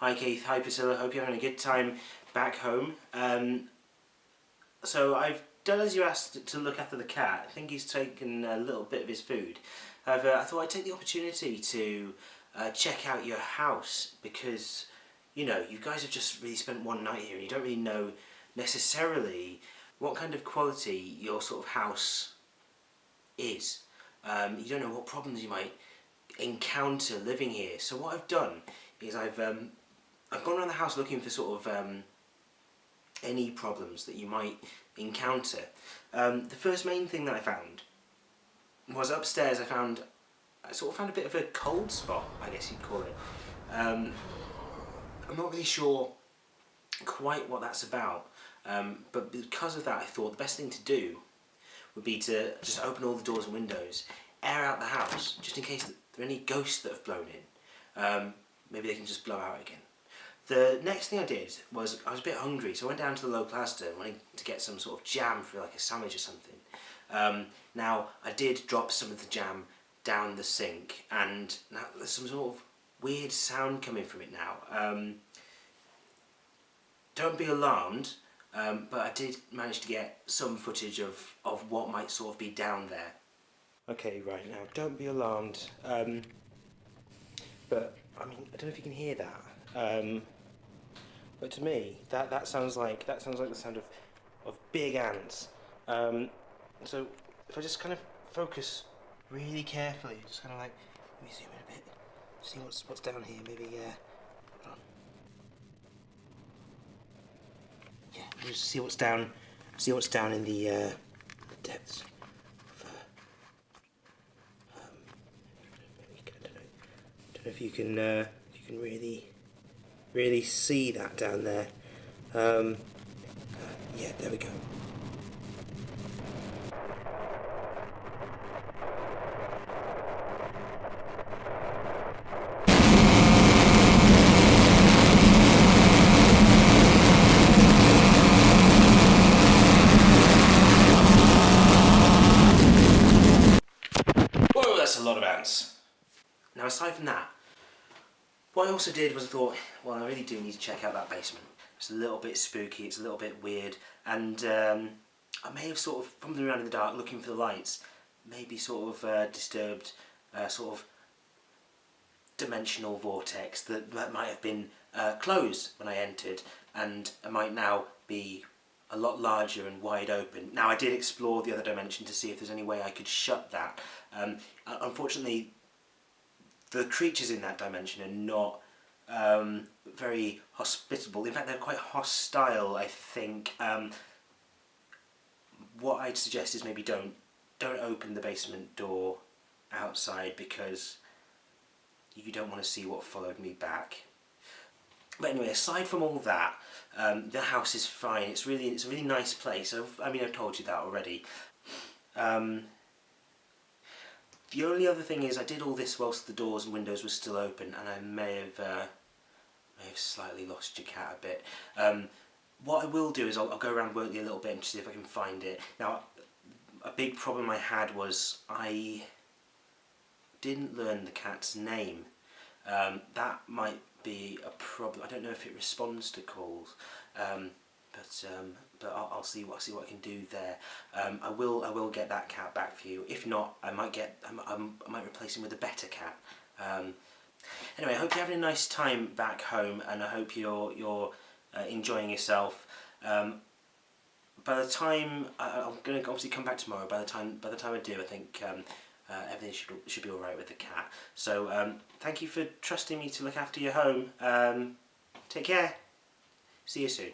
Hi Keith, hi Priscilla, hope you're having a good time back home. So I've done as you asked to look after the cat. I think he's taken a little bit of his food. However, I thought I'd take the opportunity to check out your house because, you know, you guys have just really spent one night here and you don't really know necessarily what kind of quality your sort of house is. You don't know what problems you might encounter living here. So what I've done is I've gone around the house looking for sort of any problems that you might encounter. The first main thing that I found was upstairs. I sort of found a bit of a cold spot, I guess you'd call it. I'm not really sure quite what that's about, but because of that I thought the best thing to do would be to just open all the doors and windows, air out the house, just in case there are any ghosts that have blown in. Maybe they can just blow out again. The next thing I did was, I was a bit hungry, so I went down to the local Asda wanting to get some sort of jam for like a sandwich or something. Now, I did drop some of the jam down the sink, and now there's some sort of weird sound coming from it now. Don't be alarmed, but I did manage to get some footage of what might sort of be down there. Okay, right, now don't be alarmed, but I mean, I don't know if you can hear that. But to me, that sounds like the sound of big ants. So if I just kind of focus really carefully, just kind of like, let me zoom in a bit, see what's down here. Maybe hold on. Yeah, just see what's down in the depths. I don't know if you can really see that down there. Yeah, there we go. Whoa, that's a lot of ants. Now, aside from that, what I also did was I thought, well, I really do need to check out that basement. It's a little bit spooky, it's a little bit weird, and I may have sort of fumbled around in the dark looking for the lights, maybe sort of disturbed sort of dimensional vortex that might have been closed when I entered, and it might now be a lot larger and wide open. Now, I did explore the other dimension to see if there's any way I could shut that. Unfortunately, the creatures in that dimension are not very hospitable. In fact, they're quite hostile, I think. What I'd suggest is maybe don't open the basement door outside, because you don't want to see what followed me back. But anyway, aside from all that, the house is fine. It's a really nice place. I've told you that already. The only other thing is I did all this whilst the doors and windows were still open, and I may have slightly lost your cat a bit. What I will do is I'll go around Wontley a little bit and see if I can find it. Now, a big problem I had was I didn't learn the cat's name. That might be a problem. I don't know if it responds to calls, but I'll see what I can do there. I will get that cat back for you. If not, I might replace him with a better cat. Anyway, I hope you're having a nice time back home, and I hope you're enjoying yourself. By the time I'm going to obviously come back tomorrow. By the time I do, I think everything should be all right with the cat. So thank you for trusting me to look after your home. Take care. See you soon.